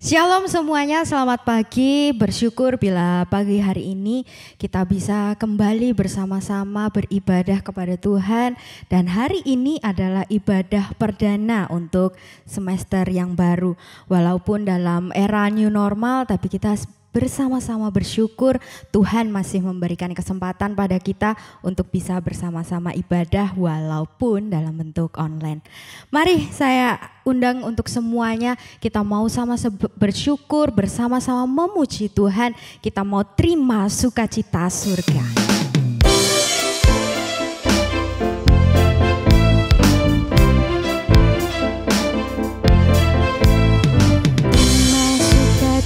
Shalom semuanya, selamat pagi. Bersyukur bila pagi hari ini kita bisa kembali bersama-sama beribadah kepada Tuhan. Dan hari ini adalah ibadah perdana untuk semester yang baru. Walaupun dalam era new normal, tapi kita bersama-sama bersyukur Tuhan masih memberikan kesempatan pada kita untuk bisa bersama-sama ibadah walaupun dalam bentuk online. Mari saya undang untuk semuanya, kita mau sama bersyukur, bersama-sama memuji Tuhan, kita mau terima sukacita surga.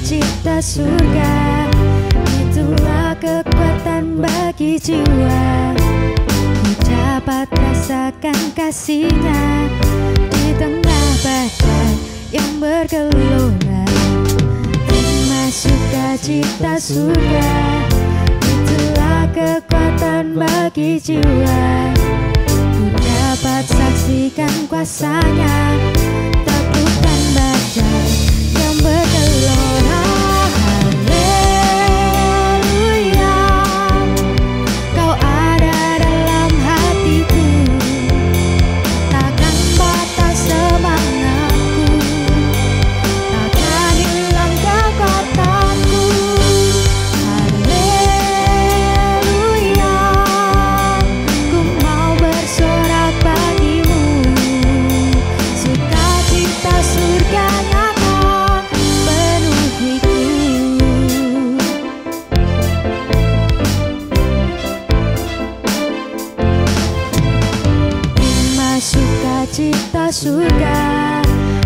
Cita surga, itulah kekuatan bagi jiwa. Ku dapat rasakan kasih-Nya di tengah badai yang bergelora. Terima sukacita surga, itulah kekuatan bagi jiwa. Ku dapat saksikan kuasa-Nya, taklukkan badai yang bergelora. Haleluya, Kau ada dalam hatiku, takkan patah semangatku, takkan hilang kekuatanku. Haleluya, ku mau bersorak bagimu, sukacita surganya cita surga,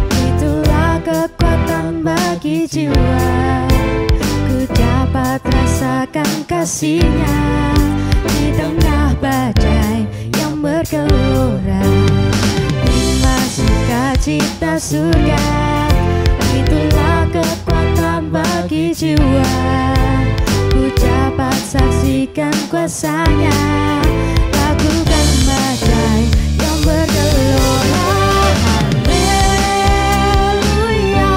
itulah kekuatan bagi jiwa. Ku dapat rasakan kasih-Nya di tengah badai yang bergelora. Terima sukacita surga, itulah kekuatan bagi jiwa. Ku dapat saksikan kuasa-Nya, lakukan badai yang bergelora. Haleluya,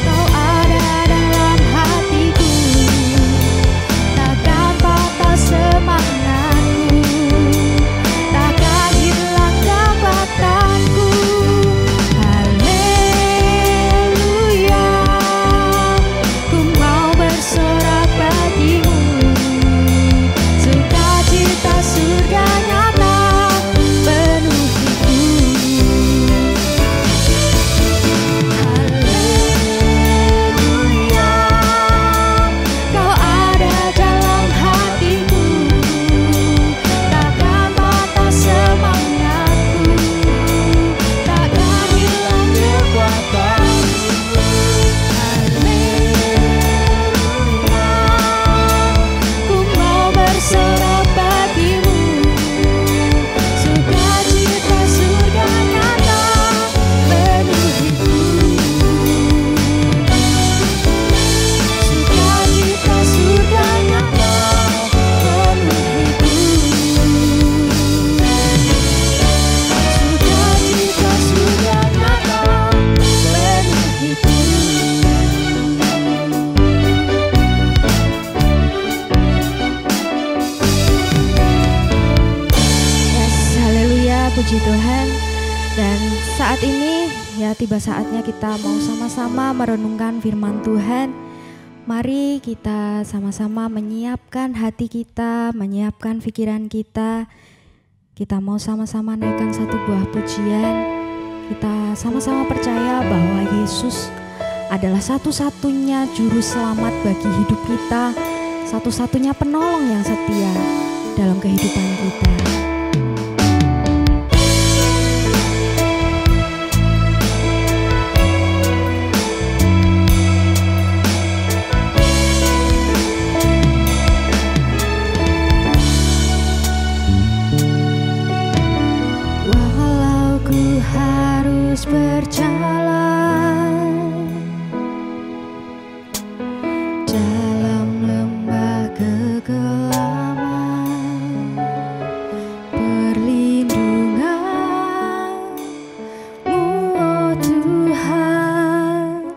Kau ada dalam hatiku, takkan patah semangatku, takkan hilang kekuatanku. Haleluya, ku mau bersorak bagimu, sukacita surga nyata penuhiku. Haleluya, Kau ada dalam hatiku, takkan patah semangatku, takkan hilang kekuatanku. Haleluya, ku mau bersorak bagimu, sukacita surga nyata penuhiku. Sukacita surga nyata penuhiku. Sukacita surga nyata penuhiku. Yes, haleluya, puji Tuhan. Dan saat ini ya tiba saatnya kita mau sama-sama merenungkan firman Tuhan. Mari kita sama-sama menyiapkan hati kita, menyiapkan pikiran kita. Kita mau sama-sama naikkan satu buah pujian. Kita sama-sama percaya bahwa Yesus adalah satu-satunya juru selamat bagi hidup kita, satu-satunya penolong yang setia dalam kehidupan kita. Walau ku harus berjalan dalam lembah kegelapan, perlindungan-Mu, oh Tuhan,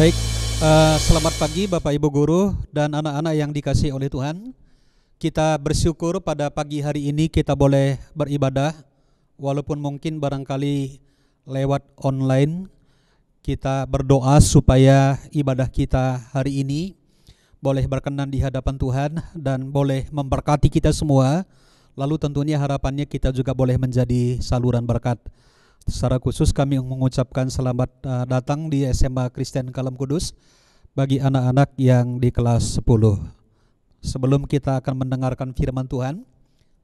Baik, selamat pagi Bapak Ibu Guru dan anak-anak yang dikasihi oleh Tuhan. Kita bersyukur pada pagi hari ini kita boleh beribadah, walaupun mungkin barangkali lewat online. Kita berdoa supaya ibadah kita hari ini boleh berkenan di hadapan Tuhan dan boleh memberkati kita semua. Lalu tentunya harapannya kita juga boleh menjadi saluran berkat. Secara khusus kami mengucapkan selamat datang di SMA Kristen Kalam Kudus bagi anak-anak yang di kelas 10. Sebelum kita akan mendengarkan firman Tuhan,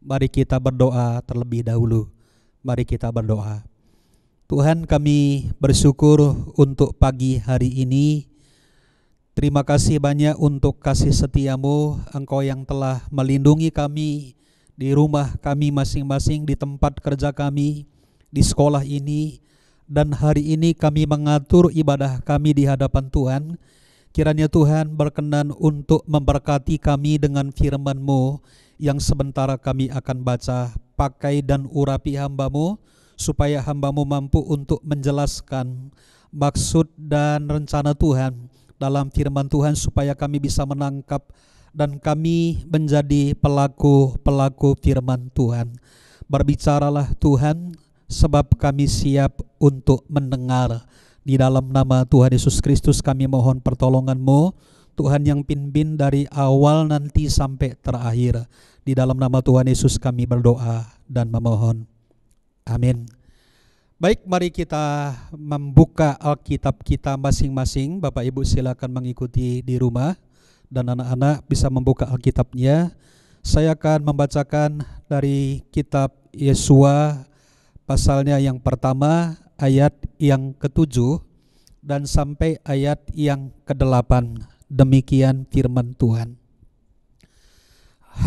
mari kita berdoa terlebih dahulu. Mari kita berdoa. Tuhan, kami bersyukur untuk pagi hari ini. Terima kasih banyak untuk kasih setiamu, Engkau yang telah melindungi kami di rumah kami masing-masing, di tempat kerja kami, di sekolah ini, dan hari ini kami mengatur ibadah kami di hadapan Tuhan. Kiranya Tuhan berkenan untuk memberkati kami dengan firman-Mu yang sebentar kami akan baca. Pakai dan urapi hamba-Mu supaya hamba-Mu mampu untuk menjelaskan maksud dan rencana Tuhan dalam firman Tuhan, supaya kami bisa menangkap dan kami menjadi pelaku-pelaku firman Tuhan. Berbicaralah Tuhan, sebab kami siap untuk mendengar. Di dalam nama Tuhan Yesus Kristus kami mohon pertolongan-Mu, Tuhan yang pimpin dari awal nanti sampai terakhir. Di dalam nama Tuhan Yesus kami berdoa dan memohon. Amin. Baik, mari kita membuka Alkitab kita masing-masing. Bapak Ibu silakan mengikuti di rumah, dan anak-anak bisa membuka Alkitabnya. Saya akan membacakan dari kitab Yesua pasalnya yang pertama, ayat yang ke-7 dan sampai ayat yang ke-8. Demikian firman Tuhan.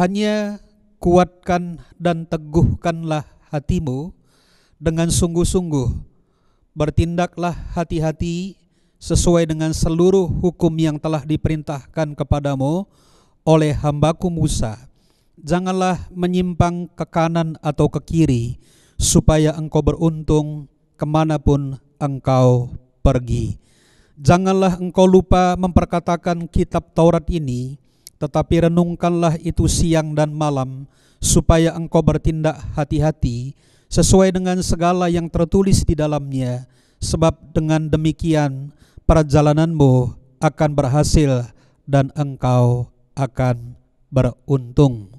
Hanya kuatkan dan teguhkanlah hatimu dengan sungguh-sungguh. Bertindaklah hati-hati sesuai dengan seluruh hukum yang telah diperintahkan kepadamu oleh hambaku Musa. Janganlah menyimpang ke kanan atau ke kiri, supaya engkau beruntung kemanapun engkau pergi. Janganlah engkau lupa memperkatakan kitab Taurat ini, tetapi renungkanlah itu siang dan malam, supaya engkau bertindak hati-hati sesuai dengan segala yang tertulis di dalamnya. Sebab dengan demikian perjalananmu akan berhasil dan engkau akan beruntung.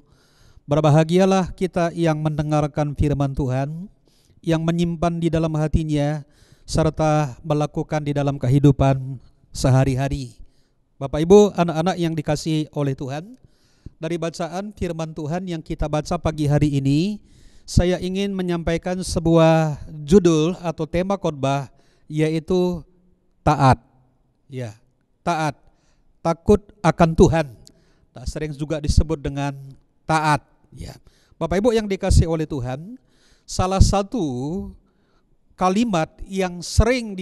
Berbahagialah kita yang mendengarkan firman Tuhan, yang menyimpan di dalam hatinya, serta melakukan di dalam kehidupan sehari-hari. Bapak Ibu, anak-anak yang dikasihi oleh Tuhan, dari bacaan firman Tuhan yang kita baca pagi hari ini, saya ingin menyampaikan sebuah judul atau tema khotbah, yaitu taat. Ya, taat, takut akan Tuhan. Tak sering juga disebut dengan taat. Ya, Bapak Ibu yang dikasihi oleh Tuhan, salah satu kalimat yang sering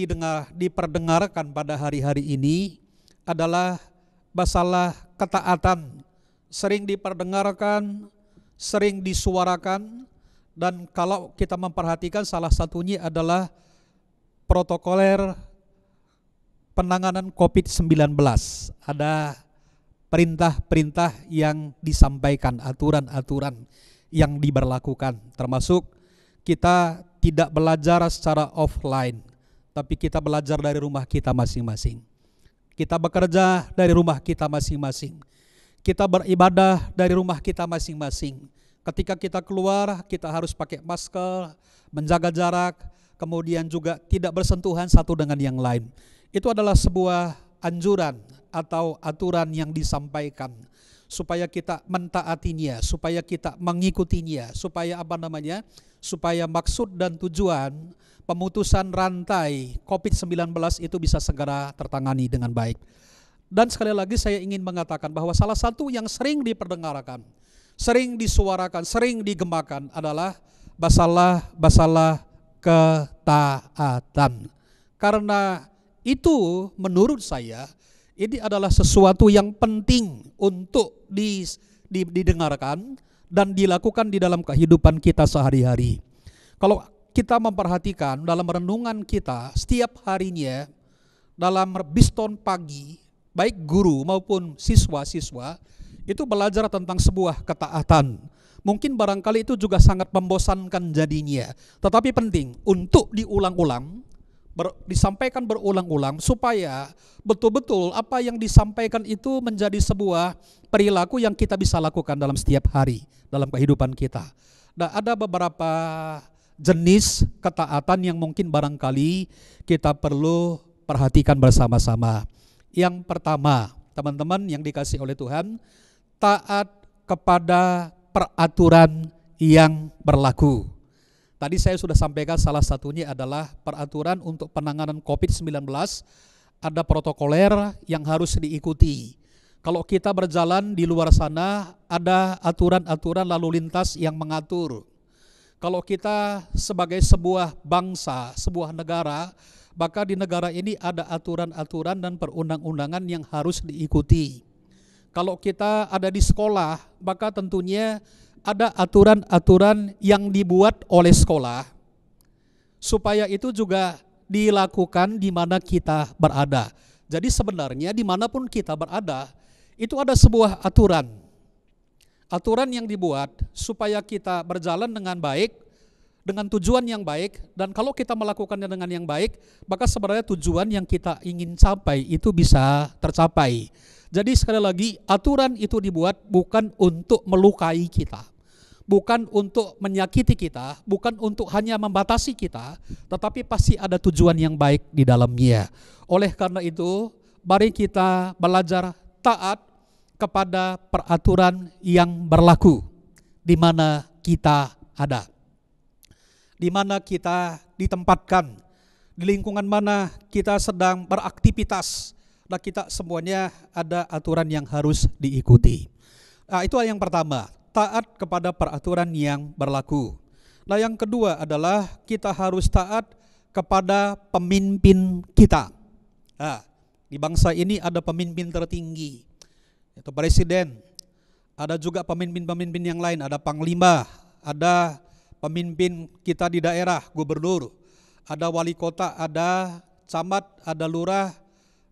diperdengarkan pada hari-hari ini adalah masalah ketaatan. Sering diperdengarkan, sering disuarakan, dan kalau kita memperhatikan salah satunya adalah protokoler penanganan COVID-19. Ada perintah-perintah yang disampaikan, aturan-aturan yang diberlakukan, termasuk kita tidak belajar secara offline, tapi kita belajar dari rumah kita masing-masing. Kita bekerja dari rumah kita masing-masing. Kita beribadah dari rumah kita masing-masing. Ketika kita keluar, kita harus pakai masker, menjaga jarak, kemudian juga tidak bersentuhan satu dengan yang lain. Itu adalah sebuah anjuran atau aturan yang disampaikan supaya kita mentaatinya, supaya kita mengikutinya, supaya supaya maksud dan tujuan pemutusan rantai COVID-19 itu bisa segera tertangani dengan baik. Dan sekali lagi saya ingin mengatakan bahwa salah satu yang sering diperdengarkan, sering disuarakan, sering digemakan adalah masalah ketaatan. Karena itu menurut saya ini adalah sesuatu yang penting untuk didengarkan dan dilakukan di dalam kehidupan kita sehari-hari. Kalau kita memperhatikan dalam renungan kita setiap harinya, dalam biston pagi, baik guru maupun siswa-siswa, itu belajar tentang sebuah ketaatan. Mungkin barangkali itu juga sangat membosankan jadinya, tetapi penting untuk diulang-ulang, disampaikan berulang-ulang supaya betul-betul apa yang disampaikan itu menjadi sebuah perilaku yang kita bisa lakukan dalam setiap hari dalam kehidupan kita. Dan ada beberapa jenis ketaatan yang mungkin barangkali kita perlu perhatikan bersama-sama. Yang pertama, teman-teman yang dikasihi oleh Tuhan, taat kepada peraturan yang berlaku. Tadi saya sudah sampaikan salah satunya adalah peraturan untuk penanganan COVID-19, ada protokoler yang harus diikuti. Kalau kita berjalan di luar sana, ada aturan-aturan lalu lintas yang mengatur. Kalau kita sebagai sebuah bangsa, sebuah negara, maka di negara ini ada aturan-aturan dan perundang-undangan yang harus diikuti. Kalau kita ada di sekolah, maka tentunya ada aturan-aturan yang dibuat oleh sekolah supaya itu juga dilakukan di mana kita berada. Jadi sebenarnya dimanapun kita berada, itu ada sebuah aturan. Aturan yang dibuat supaya kita berjalan dengan baik, dengan tujuan yang baik, dan kalau kita melakukannya dengan yang baik, maka sebenarnya tujuan yang kita ingin capai itu bisa tercapai. Jadi sekali lagi, aturan itu dibuat bukan untuk melukai kita, bukan untuk menyakiti kita, bukan untuk hanya membatasi kita, tetapi pasti ada tujuan yang baik di dalamnya. Oleh karena itu, mari kita belajar taat kepada peraturan yang berlaku di mana kita ada, di mana kita ditempatkan, di lingkungan mana kita sedang beraktivitas. Nah, kita semuanya ada aturan yang harus diikuti. Nah, itu yang pertama, taat kepada peraturan yang berlaku. Nah, yang kedua adalah kita harus taat kepada pemimpin kita. Nah, di bangsa ini ada pemimpin tertinggi, yaitu presiden. Ada juga pemimpin-pemimpin yang lain, ada panglima, ada pemimpin kita di daerah, gubernur, ada wali kota, ada camat, ada lurah,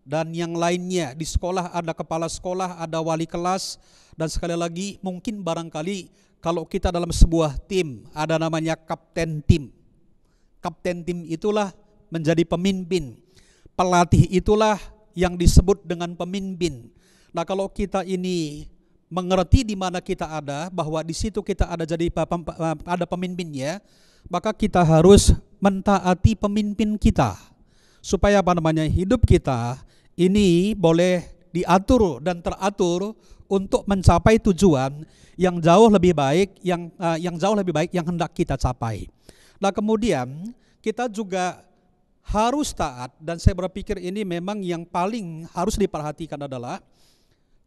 dan yang lainnya. Di sekolah ada kepala sekolah, ada wali kelas, dan sekali lagi mungkin barangkali kalau kita dalam sebuah tim ada namanya kapten tim. Kapten tim itulah menjadi pemimpin. Pelatih itulah yang disebut dengan pemimpin. Nah, kalau kita ini mengerti di mana kita ada, bahwa di situ kita ada ada pemimpinnya, maka kita harus mentaati pemimpin kita supaya hidup kita ini boleh diatur dan teratur untuk mencapai tujuan yang jauh lebih baik, yang hendak kita capai. Nah, kemudian kita juga harus taat, dan saya berpikir ini memang yang paling harus diperhatikan adalah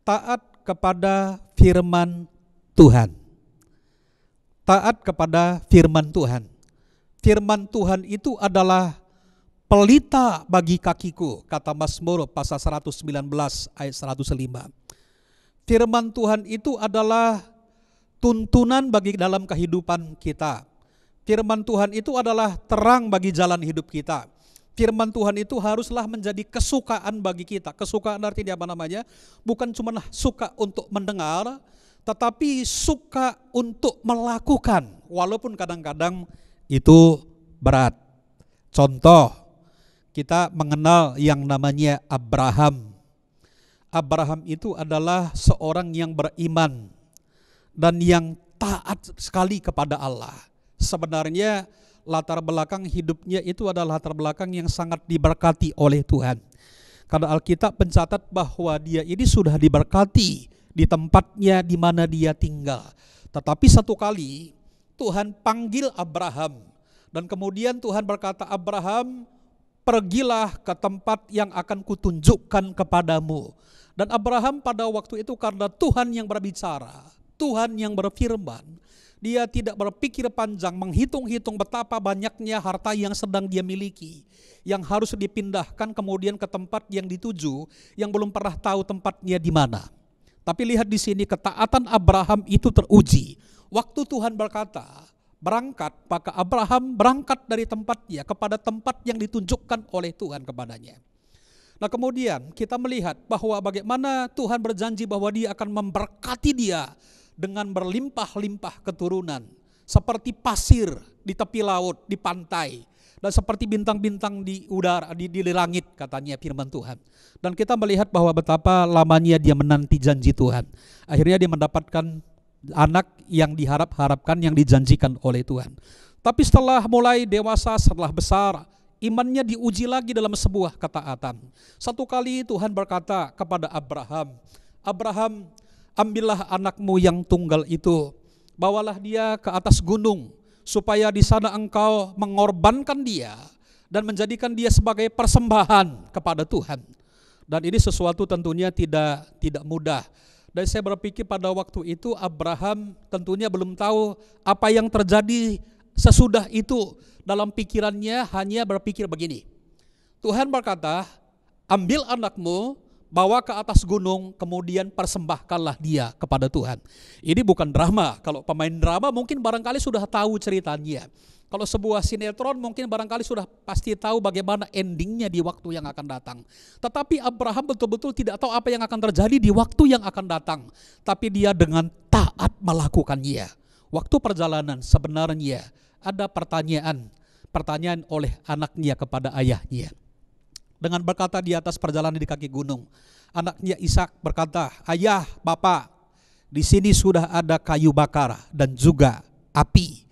taat kepada firman Tuhan. Taat kepada firman Tuhan. Firman Tuhan itu adalah pelita bagi kakiku, kata Mazmur pasal 119 ayat 105. Firman Tuhan itu adalah tuntunan bagi dalam kehidupan kita. Firman Tuhan itu adalah terang bagi jalan hidup kita. Firman Tuhan itu haruslah menjadi kesukaan bagi kita. Kesukaan artinya apa namanya? Bukan cuma suka untuk mendengar, tetapi suka untuk melakukan, walaupun kadang-kadang itu berat. Contoh, kita mengenal yang namanya Abraham. Abraham itu adalah seorang yang beriman dan yang taat sekali kepada Allah. Sebenarnya latar belakang hidupnya itu adalah latar belakang yang sangat diberkati oleh Tuhan. Karena Alkitab mencatat bahwa dia ini sudah diberkati di tempatnya di mana dia tinggal. Tetapi satu kali Tuhan panggil Abraham, dan kemudian Tuhan berkata, Abraham, pergilah ke tempat yang akan kutunjukkan kepadamu. Dan Abraham pada waktu itu karena Tuhan yang berbicara, Tuhan yang berfirman, dia tidak berpikir panjang, menghitung-hitung betapa banyaknya harta yang sedang dia miliki, yang harus dipindahkan kemudian ke tempat yang dituju, yang belum pernah tahu tempatnya di mana. Tapi lihat di sini, ketaatan Abraham itu teruji. Waktu Tuhan berkata, berangkat, maka Abraham berangkat dari tempatnya kepada tempat yang ditunjukkan oleh Tuhan kepadanya. Nah kemudian kita melihat bahwa bagaimana Tuhan berjanji bahwa Dia akan memberkati dia dengan berlimpah-limpah keturunan. Seperti pasir di tepi laut, di pantai. Dan seperti bintang-bintang di udara, di langit katanya firman Tuhan. Dan kita melihat bahwa betapa lamanya dia menanti janji Tuhan. Akhirnya dia mendapatkan anak yang diharap-harapkan, yang dijanjikan oleh Tuhan. Tapi setelah mulai dewasa, setelah besar, imannya diuji lagi dalam sebuah ketaatan. Satu kali Tuhan berkata kepada Abraham, Abraham, ambillah anakmu yang tunggal itu, bawalah dia ke atas gunung, supaya di sana engkau mengorbankan dia dan menjadikan dia sebagai persembahan kepada Tuhan. Dan ini sesuatu tentunya tidak mudah. Dan saya berpikir pada waktu itu Abraham tentunya belum tahu apa yang terjadi sesudah itu. Dalam pikirannya hanya berpikir begini, Tuhan berkata, ambil anakmu, bawa ke atas gunung, kemudian persembahkanlah dia kepada Tuhan. Ini bukan drama. Kalau pemain drama mungkin barangkali sudah tahu ceritanya. Kalau sebuah sinetron mungkin barangkali sudah pasti tahu bagaimana endingnya di waktu yang akan datang. Tetapi Abraham betul-betul tidak tahu apa yang akan terjadi di waktu yang akan datang. Tapi dia dengan taat melakukannya. Waktu perjalanan sebenarnya ada pertanyaan oleh anaknya kepada ayahnya. Dengan berkata di atas perjalanan di kaki gunung, anaknya Ishak berkata, ayah, bapak, di sini sudah ada kayu bakar dan juga api.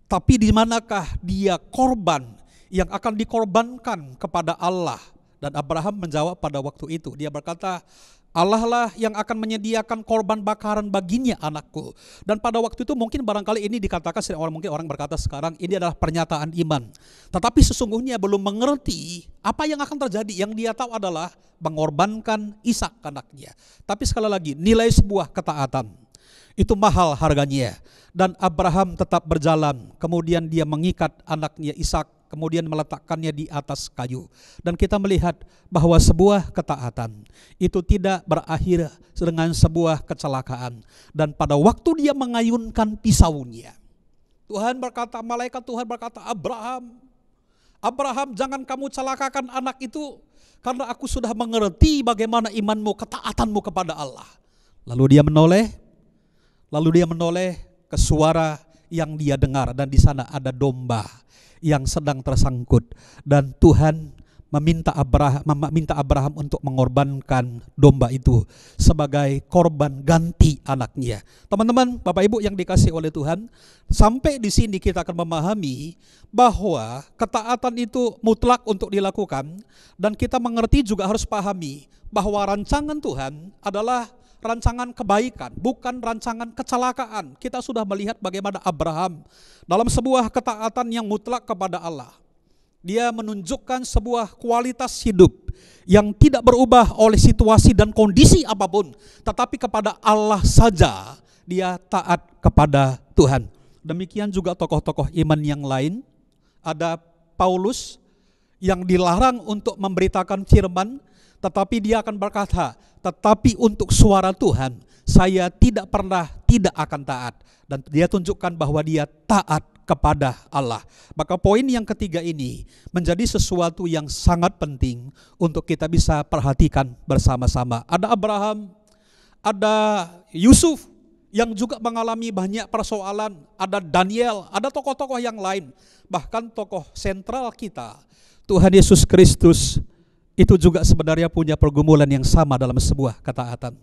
Tapi di manakah dia korban yang akan dikorbankan kepada Allah? Dan Abraham menjawab pada waktu itu, dia berkata, Allah lah yang akan menyediakan korban bakaran baginya anakku. Dan pada waktu itu mungkin barangkali ini dikatakan, mungkin orang berkata sekarang ini adalah pernyataan iman. Tetapi sesungguhnya belum mengerti apa yang akan terjadi. Yang dia tahu adalah mengorbankan Ishak anaknya. Tapi sekali lagi, nilai sebuah ketaatan itu mahal harganya. Dan Abraham tetap berjalan. Kemudian dia mengikat anaknya Ishak, kemudian meletakkannya di atas kayu. Dan kita melihat bahwa sebuah ketaatan itu tidak berakhir dengan sebuah kecelakaan. Dan pada waktu dia mengayunkan pisaunya, malaikat Tuhan berkata, Abraham, jangan kamu celakakan anak itu, karena aku sudah mengerti bagaimana imanmu, ketaatanmu kepada Allah. Lalu dia menoleh ke suara yang dia dengar, dan di sana ada domba yang sedang tersangkut, dan Tuhan meminta Abraham untuk mengorbankan domba itu sebagai korban ganti anaknya. Teman-teman, Bapak Ibu yang dikasihi oleh Tuhan, sampai di sini kita akan memahami bahwa ketaatan itu mutlak untuk dilakukan, dan kita mengerti juga harus pahami bahwa rancangan Tuhan adalah rancangan kebaikan, bukan rancangan kecelakaan. Kita sudah melihat bagaimana Abraham dalam sebuah ketaatan yang mutlak kepada Allah, dia menunjukkan sebuah kualitas hidup yang tidak berubah oleh situasi dan kondisi apapun, tetapi kepada Allah saja dia taat kepada Tuhan. Demikian juga tokoh-tokoh iman yang lain. Ada Paulus yang dilarang untuk memberitakan firman, tetapi dia akan berkata, tetapi untuk suara Tuhan saya tidak akan taat. Dan dia tunjukkan bahwa dia taat kepada Allah. Maka poin yang ketiga ini menjadi sesuatu yang sangat penting untuk kita bisa perhatikan bersama-sama. Ada Abraham, ada Yusuf yang juga mengalami banyak persoalan, ada Daniel, ada tokoh-tokoh yang lain. Bahkan tokoh sentral kita, Tuhan Yesus Kristus, itu juga sebenarnya punya pergumulan yang sama dalam sebuah ketaatan.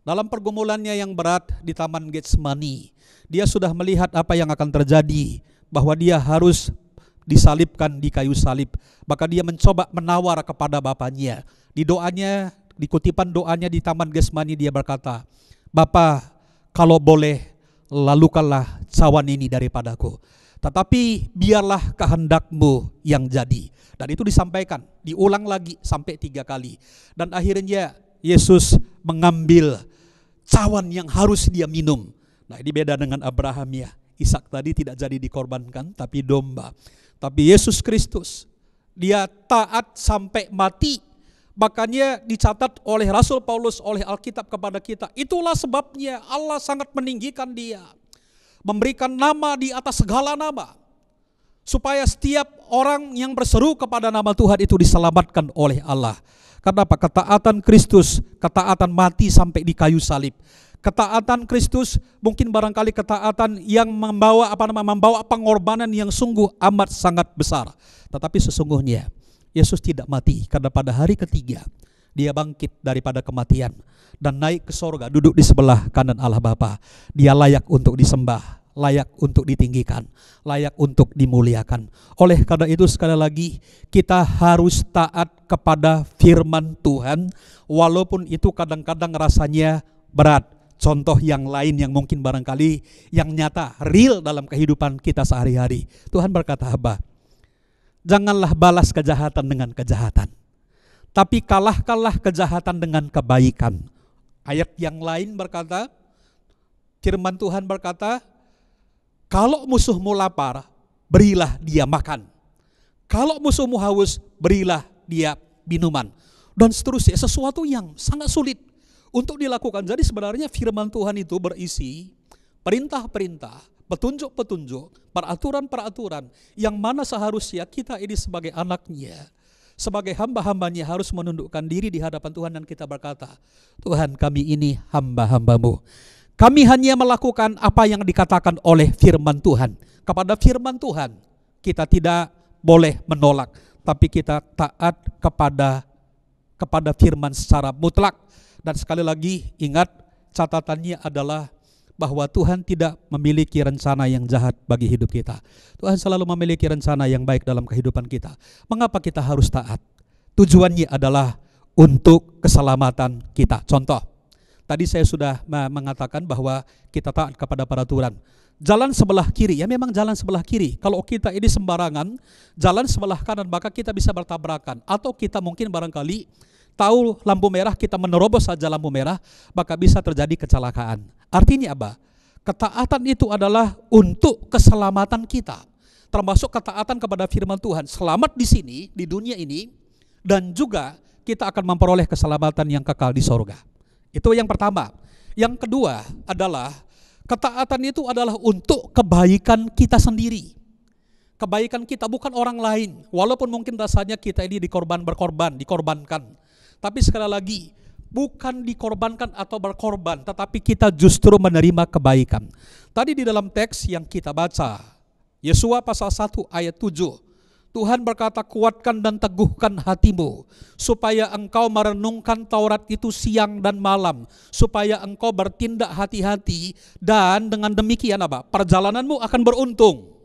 Dalam pergumulannya yang berat di Taman Getsemani, dia sudah melihat apa yang akan terjadi, bahwa dia harus disalibkan di kayu salib. Maka dia mencoba menawar kepada Bapaknya. Di doanya, di kutipan doanya di Taman Getsemani, dia berkata, Bapa, kalau boleh lalukanlah cawan ini daripadaku, tetapi biarlah kehendakmu yang jadi. Dan itu disampaikan, diulang lagi sampai 3 kali. Dan akhirnya Yesus mengambil cawan yang harus dia minum. Nah, ini beda dengan Abraham ya. Ishak tadi tidak jadi dikorbankan, tapi domba. Tapi Yesus Kristus, dia taat sampai mati. Makanya dicatat oleh Rasul Paulus, oleh Alkitab kepada kita, itulah sebabnya Allah sangat meninggikan dia, memberikan nama di atas segala nama, supaya setiap orang yang berseru kepada nama Tuhan itu diselamatkan oleh Allah. Karena apa? Ketaatan Kristus, ketaatan mati sampai di kayu salib. Ketaatan Kristus mungkin barangkali ketaatan yang membawa pengorbanan yang sungguh amat sangat besar. Tetapi sesungguhnya Yesus tidak mati, karena pada hari ketiga Dia bangkit daripada kematian dan naik ke sorga, duduk di sebelah kanan Allah Bapa. Dia layak untuk disembah, layak untuk ditinggikan, layak untuk dimuliakan. Oleh karena itu sekali lagi kita harus taat kepada firman Tuhan, walaupun itu kadang-kadang rasanya berat. Contoh yang lain yang mungkin barangkali yang nyata, real dalam kehidupan kita sehari-hari. Tuhan berkata apa? Janganlah balas kejahatan dengan kejahatan, tapi kalahkanlah kejahatan dengan kebaikan. Ayat yang lain berkata, firman Tuhan berkata, kalau musuhmu lapar, berilah dia makan. Kalau musuhmu haus, berilah dia minuman. Dan seterusnya, sesuatu yang sangat sulit untuk dilakukan. Jadi sebenarnya firman Tuhan itu berisi perintah-perintah, petunjuk-petunjuk, peraturan-peraturan yang mana seharusnya kita ini sebagai anaknya, sebagai hamba-hambanya harus menundukkan diri di hadapan Tuhan dan kita berkata, Tuhan, kami ini hamba-hambamu. Kami hanya melakukan apa yang dikatakan oleh firman Tuhan. Kepada firman Tuhan kita tidak boleh menolak, tapi kita taat kepada firman secara mutlak. Dan sekali lagi ingat, catatannya adalah bahwa Tuhan tidak memiliki rencana yang jahat bagi hidup kita. Tuhan selalu memiliki rencana yang baik dalam kehidupan kita. Mengapa kita harus taat? Tujuannya adalah untuk keselamatan kita. Contoh, tadi saya sudah mengatakan bahwa kita taat kepada peraturan. Jalan sebelah kiri, ya memang jalan sebelah kiri. Kalau kita ini sembarangan, jalan sebelah kanan, maka kita bisa bertabrakan. Atau kita mungkin barangkali tahu lampu merah, kita menerobos saja lampu merah, maka bisa terjadi kecelakaan. Artinya apa? Ketaatan itu adalah untuk keselamatan kita, termasuk ketaatan kepada firman Tuhan. Selamat di sini, di dunia ini, dan juga kita akan memperoleh keselamatan yang kekal di sorga. Itu yang pertama. Yang kedua adalah ketaatan itu adalah untuk kebaikan kita sendiri. Kebaikan kita, bukan orang lain. Walaupun mungkin rasanya kita ini dikorbankan. Tapi sekali lagi, bukan dikorbankan atau berkorban, tetapi kita justru menerima kebaikan. Tadi di dalam teks yang kita baca, Yesua pasal 1 ayat 7, Tuhan berkata, kuatkan dan teguhkan hatimu, supaya engkau merenungkan Taurat itu siang dan malam, supaya engkau bertindak hati-hati, dan dengan demikian apa? Perjalananmu akan beruntung,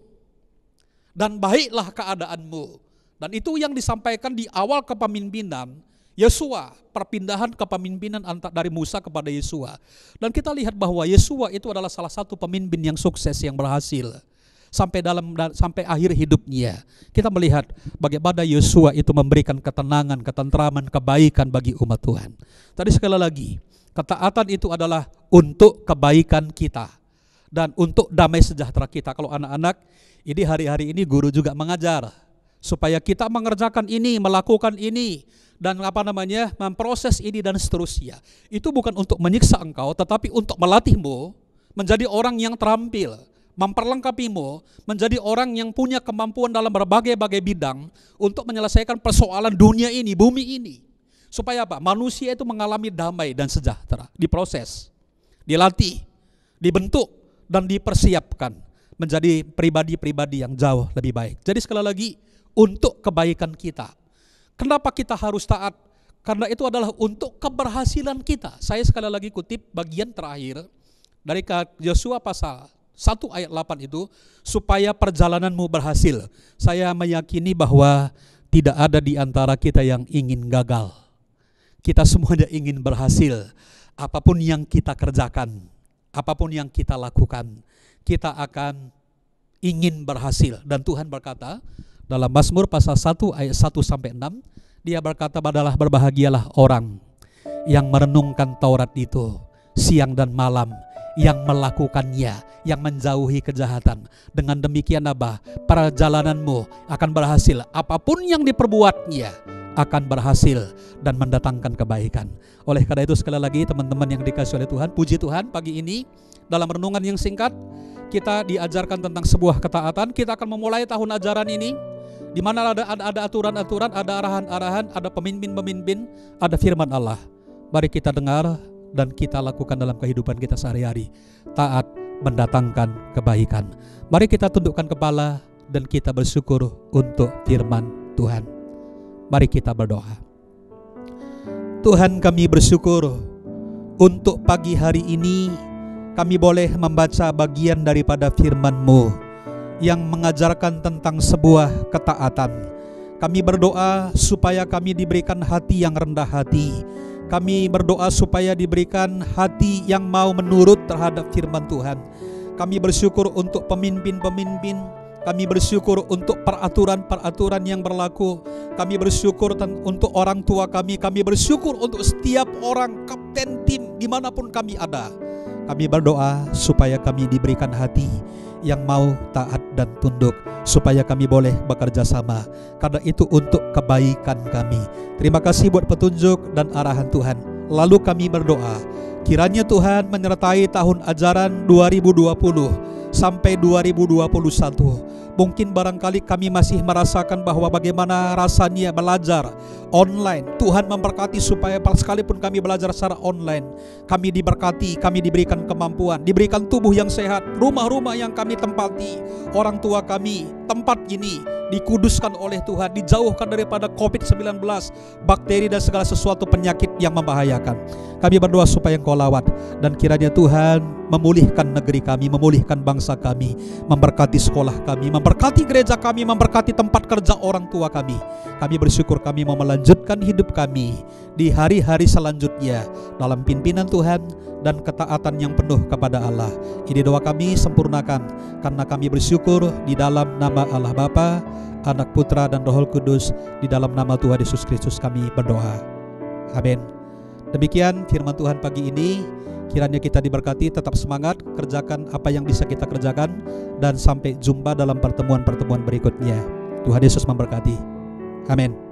dan baiklah keadaanmu. Dan itu yang disampaikan di awal kepemimpinan Yesua, perpindahan kepemimpinan dari Musa kepada Yesua. Dan kita lihat bahwa Yesua itu adalah salah satu pemimpin yang sukses, yang berhasil sampai akhir hidupnya. Kita melihat bagaimana Yesua itu memberikan ketenangan, ketentraman, kebaikan bagi umat Tuhan. Tadi sekali lagi, ketaatan itu adalah untuk kebaikan kita dan untuk damai sejahtera kita. Kalau anak-anak, ini hari-hari ini guru juga mengajar supaya kita mengerjakan ini, melakukan ini, dan memproses ini dan seterusnya. Itu bukan untuk menyiksa engkau, tetapi untuk melatihmu menjadi orang yang terampil, memperlengkapimu menjadi orang yang punya kemampuan dalam berbagai-bagai bidang untuk menyelesaikan persoalan dunia ini, bumi ini. Supaya apa? Manusia itu mengalami damai dan sejahtera. Diproses, dilatih, dibentuk, dan dipersiapkan menjadi pribadi-pribadi yang jauh lebih baik. Jadi sekali lagi, untuk kebaikan kita. Kenapa kita harus taat? Karena itu adalah untuk keberhasilan kita. Saya sekali lagi kutip bagian terakhir dari Yesua pasal 1 ayat 8 itu, supaya perjalananmu berhasil. Saya meyakini bahwa tidak ada di antara kita yang ingin gagal. Kita semuanya ingin berhasil. Apapun yang kita kerjakan, apapun yang kita lakukan, kita akan ingin berhasil. Dan Tuhan berkata dalam Mazmur pasal 1 ayat 1 sampai 6, Dia berkata, berbahagialah orang yang merenungkan Taurat itu siang dan malam, yang melakukannya, yang menjauhi kejahatan. Dengan demikian apa? Perjalananmu akan berhasil. Apapun yang diperbuatnya akan berhasil dan mendatangkan kebaikan. Oleh karena itu sekali lagi teman-teman yang dikasihi oleh Tuhan, puji Tuhan, pagi ini dalam renungan yang singkat kita diajarkan tentang sebuah ketaatan. Kita akan memulai tahun ajaran ini Di mana ada aturan-aturan, ada arahan-arahan, ada pemimpin-pemimpin, ada firman Allah. Mari kita dengar dan kita lakukan dalam kehidupan kita sehari-hari. Taat mendatangkan kebaikan. Mari kita tundukkan kepala dan kita bersyukur untuk firman Tuhan. Mari kita berdoa. Tuhan, kami bersyukur untuk pagi hari ini kami boleh membaca bagian daripada firman-Mu yang mengajarkan tentang sebuah ketaatan. Kami berdoa supaya kami diberikan hati yang rendah hati. Kami berdoa supaya diberikan hati yang mau menurut terhadap firman Tuhan. Kami bersyukur untuk pemimpin-pemimpin. Kami bersyukur untuk peraturan-peraturan yang berlaku. Kami bersyukur untuk orang tua kami. Kami bersyukur untuk setiap orang kapten tim dimanapun kami ada. Kami berdoa supaya kami diberikan hati yang mau taat dan tunduk, supaya kami boleh bekerja sama, karena itu untuk kebaikan kami. Terima kasih buat petunjuk dan arahan Tuhan. Lalu kami berdoa, kiranya Tuhan menyertai tahun ajaran 2020 sampai 2021. Mungkin barangkali kami masih merasakan bahwa bagaimana rasanya belajar online. Tuhan memberkati supaya sekalipun kami belajar secara online, kami diberkati, kami diberikan kemampuan, diberikan tubuh yang sehat, rumah-rumah yang kami tempati, orang tua kami, tempat ini dikuduskan oleh Tuhan, dijauhkan daripada COVID-19, bakteri dan segala sesuatu penyakit yang membahayakan. Kami berdoa supaya Engkau lawat, dan kiranya Tuhan memulihkan negeri kami, memulihkan bangsa kami, memberkati sekolah kami, memberkati gereja kami, memberkati tempat kerja orang tua kami. Kami bersyukur kami mau melanjutkan hidup kami di hari-hari selanjutnya dalam pimpinan Tuhan dan ketaatan yang penuh kepada Allah. Ini doa kami, sempurnakan, karena kami bersyukur di dalam nama Allah Bapa, Anak, Putra, dan Roh Kudus. Di dalam nama Tuhan Yesus Kristus kami berdoa. Amin. Demikian firman Tuhan pagi ini. Kiranya kita diberkati, tetap semangat, kerjakan apa yang bisa kita kerjakan, dan sampai jumpa dalam pertemuan-pertemuan berikutnya. Tuhan Yesus memberkati. Amin.